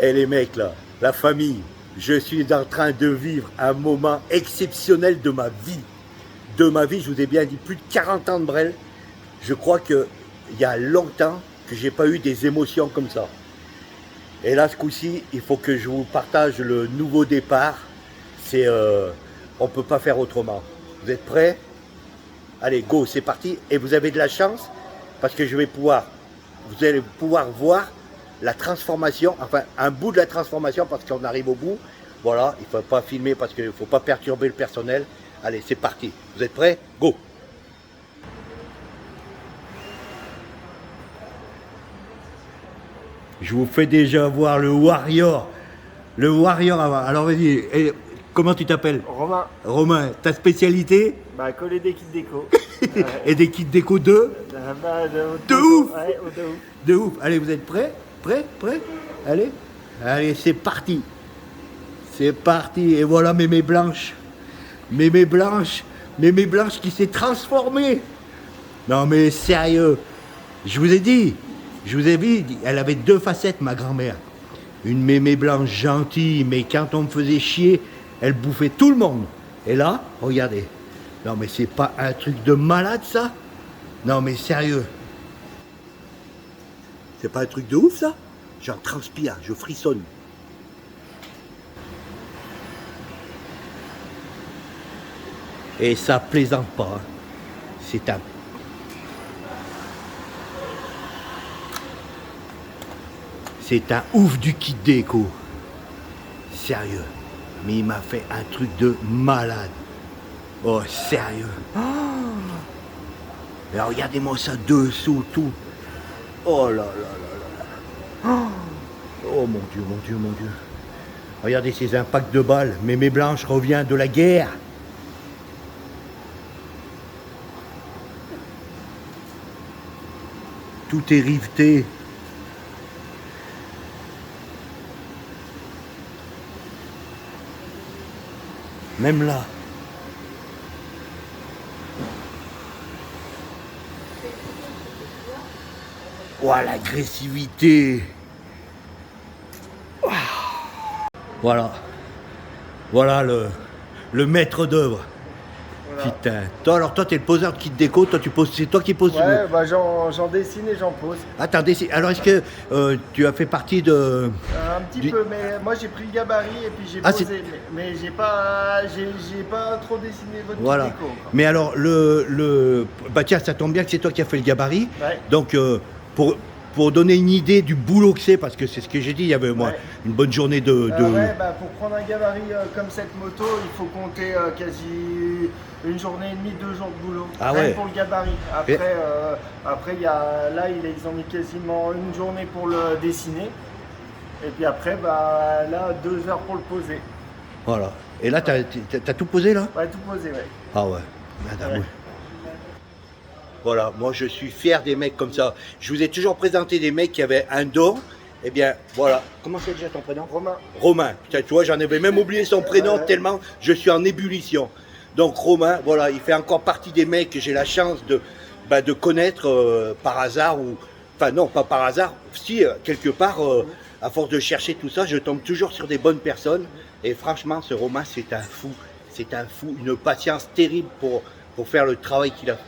Et les mecs là, la famille, je suis en train de vivre un moment exceptionnel de ma vie. De ma vie, je vous ai bien dit, plus de 40 ans de Brel. Je crois qu'il y a longtemps que j'ai pas eu des émotions comme ça. Et là, ce coup-ci, il faut que je vous partage le nouveau départ. C'est, on peut pas faire autrement. Vous êtes prêts? Allez, go, c'est parti. Et vous avez de la chance parce que vous allez pouvoir voir la transformation, enfin un bout de la transformation parce qu'on arrive au bout. Voilà, il ne faut pas filmer parce qu'il ne faut pas perturber le personnel. Allez, c'est parti. Vous êtes prêts? Go! Je vous fais déjà voir le Warrior. Le Warrior avant. Alors vas-y, comment tu t'appelles? Romain, Romain, ta spécialité? bah coller des kits déco. Et des kits déco de? De ouf! Ouais, de ouf. De ouf. Allez, vous êtes prêts? Prêts? Prêts? Allez. Allez, c'est parti. C'est parti. Et voilà Mémé Blanche. Mémé Blanche. Mémé Blanche qui s'est transformée. Non mais sérieux. Je vous ai dit. Je vous ai dit, elle avait deux facettes, ma grand-mère. Une Mémé Blanche gentille, mais quand on me faisait chier, elle bouffait tout le monde. Et là, regardez. Non mais c'est pas un truc de malade ça? Non mais sérieux. C'est pas un truc de ouf ça? J'en transpire, je frissonne. Et ça plaisante pas. Hein. C'est un ouf du kit déco. Sérieux. Mais il m'a fait un truc de malade. Oh, sérieux. Oh. Mais regardez-moi ça dessous, tout. Oh là là là là. Oh mon Dieu, mon Dieu, mon Dieu. Regardez ces impacts de balles. Mémé Blanche revient de la guerre. Tout est riveté. Même là. Oh, l'agressivité. Voilà. Voilà le maître d'œuvre. Voilà. Putain. Toi, alors toi, t'es le poseur de kit déco. Toi, tu poses. C'est toi qui poses. Ouais, bah j'en dessine et j'en pose. Attendez. Alors, est-ce que tu as fait partie de. Un petit peu, mais moi j'ai pris le gabarit et puis j'ai Ah, posé. Mais j'ai pas trop dessiné votre Voilà. kit déco. Quoi. Mais alors, bah tiens, ça tombe bien que c'est toi qui as fait le gabarit. Ouais. Donc, pour donner une idée du boulot que c'est, parce que c'est ce que j'ai dit, il y avait moi Ouais. une bonne journée de. Ouais, bah pour prendre un gabarit comme cette moto, il faut compter quasi une journée et demie, 2 jours de boulot. Ah Rien ouais. pour le gabarit. Après ils ont mis quasiment une journée pour le dessiner. Et puis après, bah là, 2 heures pour le poser. Voilà. Et là, t'as tout posé là? Ouais, tout posé, ouais. Ah ouais. Madame, Ouais. ouais. Voilà, moi je suis fier des mecs comme ça. Je vous ai toujours présenté des mecs qui avaient un don. Eh bien, voilà. Comment c'est déjà ton prénom? Romain. Romain. Putain, tu vois, j'en avais même oublié son prénom tellement je suis en ébullition. Donc Romain, voilà, il fait encore partie des mecs que j'ai la chance de connaître par hasard ou... Enfin non, pas par hasard. Si, quelque part, à force de chercher tout ça, je tombe toujours sur des bonnes personnes. Et franchement, ce Romain, c'est un fou. C'est un fou. Une patience terrible pour faire le travail qu'il a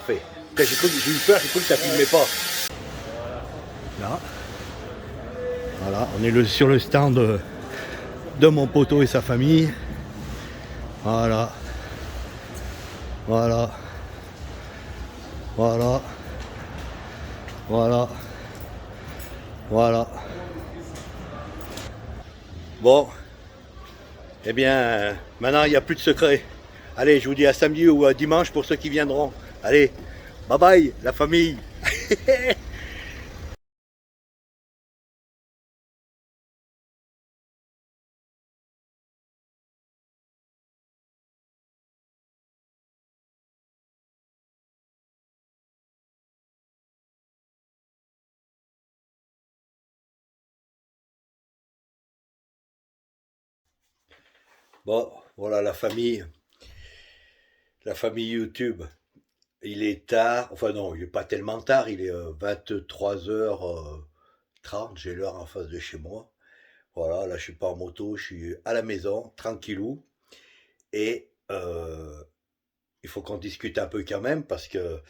fait. J'ai eu peur, j'ai cru que ça ne filmait pas. Là. Voilà, on est sur le stand de mon poteau et sa famille. Voilà. Voilà. Voilà. Voilà. Voilà. Bon. Eh bien, maintenant, il n'y a plus de secret. Allez, je vous dis à samedi ou à dimanche pour ceux qui viendront. Allez, bye bye, la famille. Bon, voilà la famille YouTube. Il est tard, enfin non, il n'est pas tellement tard, il est 23h30, j'ai l'heure en face de chez moi. Voilà, là je suis pas en moto, je suis à la maison, tranquillou. Et il faut qu'on discute un peu quand même parce que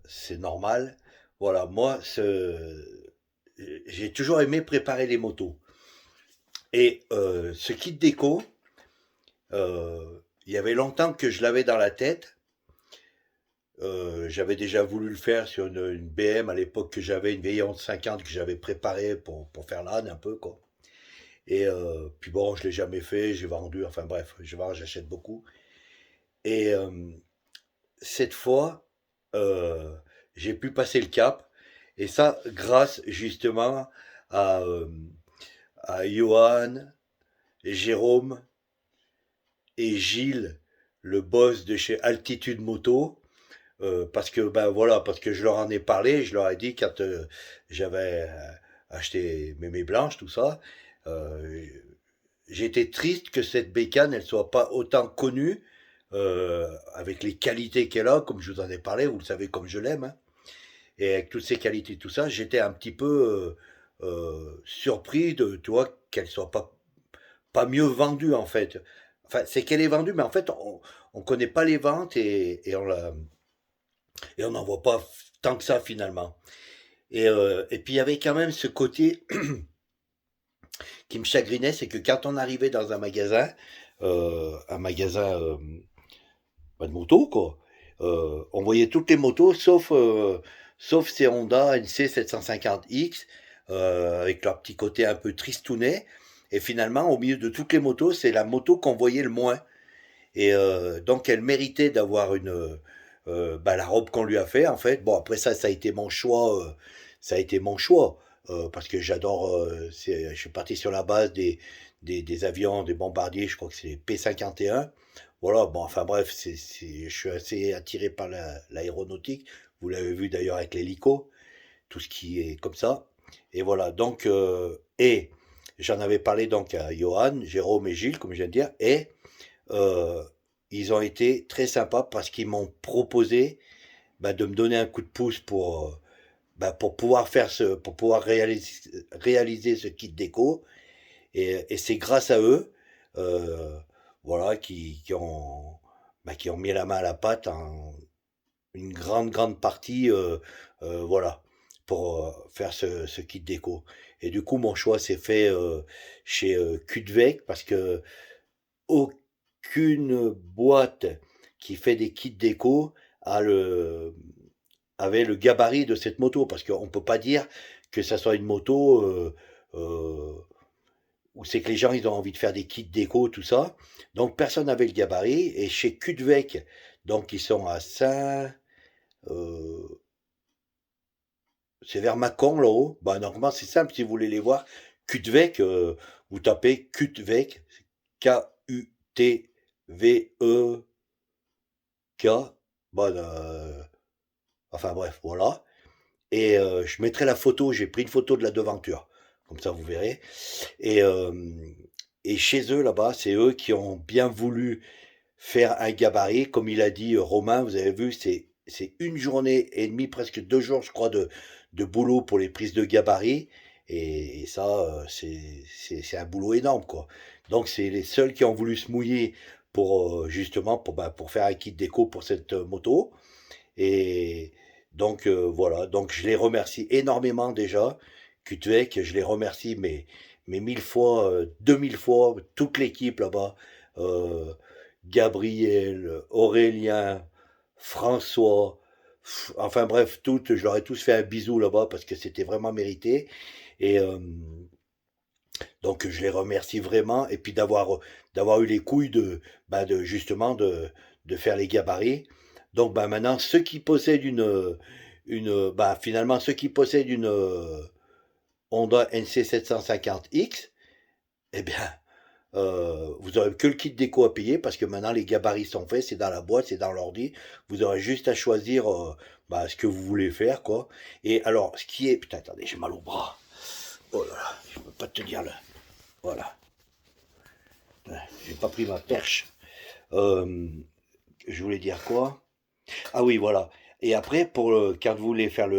c'est normal. Voilà, j'ai toujours aimé préparer les motos. Et ce kit déco, il y avait longtemps que je l'avais dans la tête. J'avais déjà voulu le faire sur une BM à l'époque que j'avais, une vieille 1150 que j'avais préparée pour faire l'âne un peu, quoi. Et puis bon, je l'ai jamais fait, j'ai vendu, enfin bref, j'achète beaucoup. Et cette fois, euh, j'ai pu passer le cap. Et ça, grâce justement à, euh, à Johan, et Jérôme et Gilles, le boss de chez Altitude Moto. Parce que ben voilà, parce que je leur en ai parlé, je leur ai dit quand j'avais acheté mes blanches, tout ça, euh, j'étais triste que cette bécane elle soit pas autant connue avec les qualités qu'elle a, comme je vous en ai parlé, vous le savez comme je l'aime, hein. Et avec toutes ces qualités, tout ça, j'étais un petit peu surpris de, tu vois, qu'elle soit pas mieux vendue en fait. Enfin, c'est qu'elle est vendue, mais en fait, on connaît pas les ventes et on n'en voit pas tant que ça finalement. Et puis il y avait quand même ce côté qui me chagrinait, c'est que quand on arrivait dans un magasin de moto, quoi, on voyait toutes les motos sauf ces Honda NC 750X avec leur petit côté un peu tristounet. Et finalement, au milieu de toutes les motos, c'est la moto qu'on voyait le moins. Et donc, elle méritait d'avoir bah, la robe qu'on lui a fait, en fait. Bon, après ça, ça a été mon choix. Ça a été mon choix. Parce que j'adore. Je suis parti sur la base des avions, des bombardiers. Je crois que c'est P-51. Voilà, bon, enfin bref, je suis assez attiré par l'aéronautique. Vous l'avez vu d'ailleurs avec l'hélico, tout ce qui est comme ça. Et voilà, donc, et j'en avais parlé donc à Johan, Jérôme et Gilles, comme je viens de dire, et euh, ils ont été très sympas parce qu'ils m'ont proposé bah, de me donner un coup de pouce bah, pour pouvoir pour pouvoir réaliser ce kit déco. Et c'est grâce à eux, euh, voilà, qui ont mis la main à la pâte en une grande partie, voilà, pour faire ce kit déco. Et du coup, mon choix s'est fait chez Cudvec parce que aucune boîte qui fait des kits déco a avait le gabarit de cette moto, parce qu'on ne peut pas dire que ça soit une moto euh, où c'est que les gens ils ont envie de faire des kits déco, tout ça. Donc personne n'avait le gabarit. Et chez Cudvec, donc ils sont à Saint, euh, c'est vers Mâcon là-haut. Bah, normalement c'est simple si vous voulez les voir. Cudvec, vous tapez Cudvec, K-U-T-V-E K. Bon, enfin bref, voilà. Et je mettrai la photo, j'ai pris une photo de la devanture. Comme ça, vous verrez. Et, euh, et chez eux, là-bas, c'est eux qui ont bien voulu faire un gabarit. Comme il a dit Romain, vous avez vu, c'est une journée et demie, presque 2 jours, je crois, de boulot pour les prises de gabarit. Et ça, c'est un boulot énorme, quoi. Donc, c'est les seuls qui ont voulu se mouiller pour, justement, pour faire un kit déco pour cette moto. Et donc voilà, donc je les remercie énormément déjà, Kutvek, je les remercie mais 1000 fois, 2000 fois, toute l'équipe là-bas, euh, Gabriel, Aurélien, François, enfin bref, toutes, je leur ai tous fait un bisou là-bas parce que c'était vraiment mérité. Et donc je les remercie vraiment et puis d'avoir eu les couilles de justement de faire les gabarits. Donc bah, maintenant ceux qui possèdent une bah, finalement ceux qui possèdent une Honda NC 750X, eh bien vous aurez que le kit déco à payer parce que maintenant les gabarits sont faits, c'est dans la boîte, c'est dans l'ordi. Vous aurez juste à choisir bah, ce que vous voulez faire quoi. Et alors ce qui est putain attendez j'ai mal au bras. Oh là là, je peux pas te dire là. Voilà. J'ai pas pris ma perche. Euh, je voulais dire quoi? Ah oui, voilà. Et après, quand vous voulez faire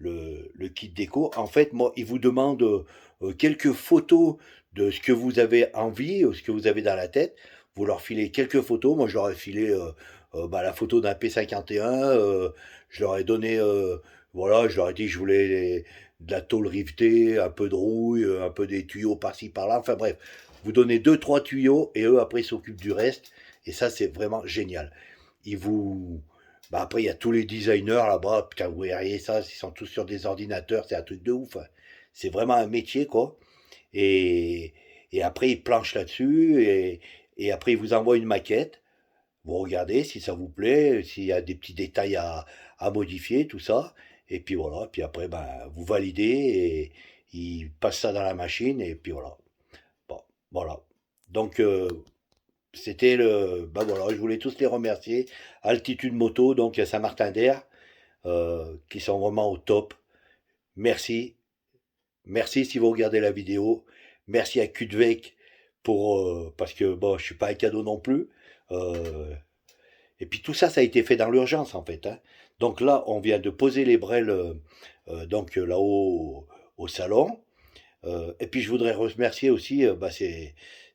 le kit déco. En fait, moi, il vous demande quelques photos de ce que vous avez envie, ce que vous avez dans la tête. Vous leur filez quelques photos. Moi, je leur ai filé la photo d'un P51. Je leur ai donné, voilà, je leur ai dit que je voulais de la tôle rivetée, un peu de rouille, un peu des tuyaux par-ci par-là. Enfin bref, vous donnez deux, trois tuyaux et eux après ils s'occupent du reste. Et ça, c'est vraiment génial. Ils vous, après, il y a tous les designers là-bas. Putain, vous verriez ça, ils sont tous sur des ordinateurs. C'est un truc de ouf, hein. C'est vraiment un métier, quoi. Et, et après, ils planchent là-dessus. Et après, ils vous envoient une maquette. Vous regardez si ça vous plaît, s'il y a des petits détails à modifier, tout ça. Et puis voilà. Puis après, vous validez et ils passent ça dans la machine. Et puis voilà. Bon, voilà. Donc, c'était le. Ben voilà, je voulais tous les remercier. Altitude Moto, donc à Saint-Martin-d'Air, qui sont vraiment au top. Merci. Merci si vous regardez la vidéo. Merci à Kudvek pour. Parce que bon, je suis pas un cadeau non plus. Euh, et puis tout ça, ça a été fait dans l'urgence en fait, hein. Donc là, on vient de poser les brels donc là-haut au salon. Et puis je voudrais remercier aussi,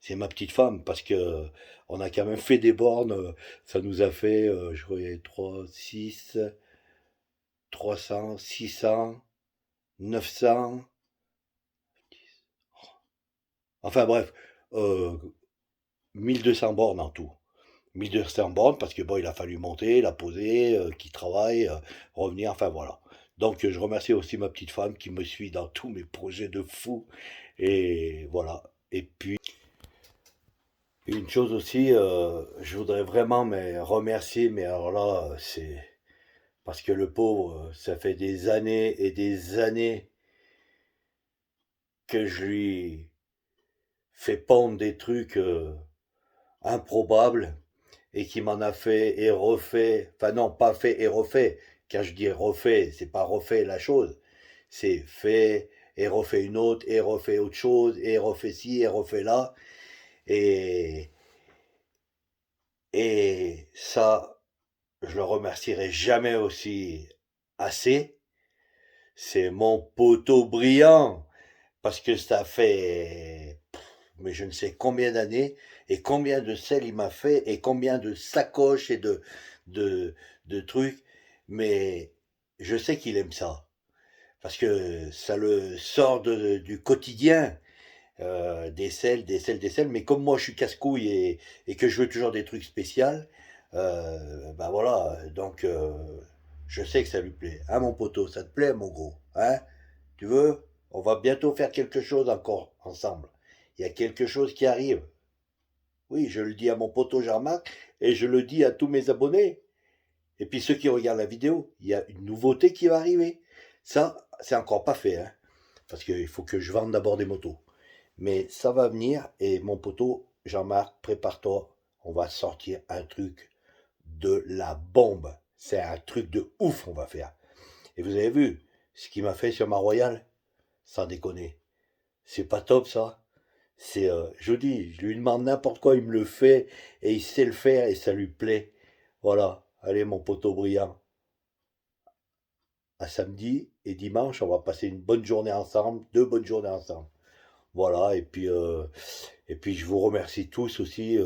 c'est ma petite femme parce que on a quand même fait des bornes. Ça nous a fait, je crois, 3, 6, 300, 600, 900. Enfin bref, euh, 1200 bornes en tout. 1200 bornes parce que bon, il a fallu monter, la poser, qui travaille, revenir. Enfin voilà. Donc je remercie aussi ma petite femme qui me suit dans tous mes projets de fou. Et voilà. Et puis une chose aussi, je voudrais vraiment mais remercier, mais alors là, c'est parce que le pauvre, ça fait des années et des années que je lui fais pondre des trucs improbables et qui m'en a fait et refait, enfin non, pas fait et refait. Quand je dis refait, c'est pas refait la chose, c'est fait et refait une autre et refait autre chose et refait ci et refait là. Et, et ça, je le remercierai jamais aussi assez. C'est mon poteau brillant. Parce que ça fait, mais je ne sais combien d'années, et combien de sel il m'a fait, et combien de sacoches et de, de trucs. Mais je sais qu'il aime ça. Parce que ça le sort du quotidien. Des selles, des selles, des selles. Mais comme moi je suis casse-couille et que je veux toujours des trucs spéciaux, voilà. Donc je sais que ça lui plaît. Hein mon poteau, ça te plaît mon gros? Hein? Tu veux? On va bientôt faire quelque chose encore ensemble. Il y a quelque chose qui arrive. Oui, je le dis à mon poteau Jean-Marc et je le dis à tous mes abonnés. Et puis ceux qui regardent la vidéo, il y a une nouveauté qui va arriver. Ça, c'est encore pas fait, hein, parce qu'il faut que je vende d'abord des motos. Mais ça va venir et mon poteau Jean-Marc, prépare-toi. On va sortir un truc de la bombe. C'est un truc de ouf on va faire. Et vous avez vu ce qu'il m'a fait sur ma Royale? Sans déconner. C'est pas top ça. C'est, je vous dis, je lui demande n'importe quoi, il me le fait et il sait le faire et ça lui plaît. Voilà. Allez mon poteau brillant. À samedi et dimanche, on va passer une bonne journée ensemble, deux bonnes journées ensemble. Voilà. Et puis je vous remercie tous aussi,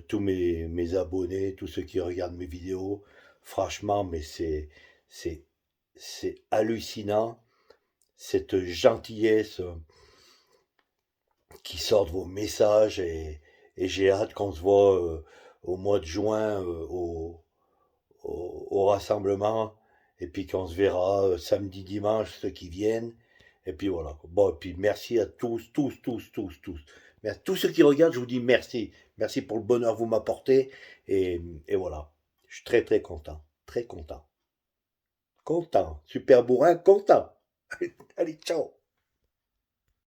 tous mes abonnés, tous ceux qui regardent mes vidéos. Franchement, mais c'est, c'est hallucinant cette gentillesse qui sortent vos messages et j'ai hâte qu'on se voit au mois de juin au rassemblement et puis qu'on se verra samedi, dimanche, ceux qui viennent. Et puis voilà. Bon, et puis merci à tous, tous, tous, tous, tous. Mais à tous ceux qui regardent, je vous dis merci. Merci pour le bonheur que vous m'apportez. Et voilà. Je suis très, très content. Très content. Content. Super bourrin, content. Allez, ciao.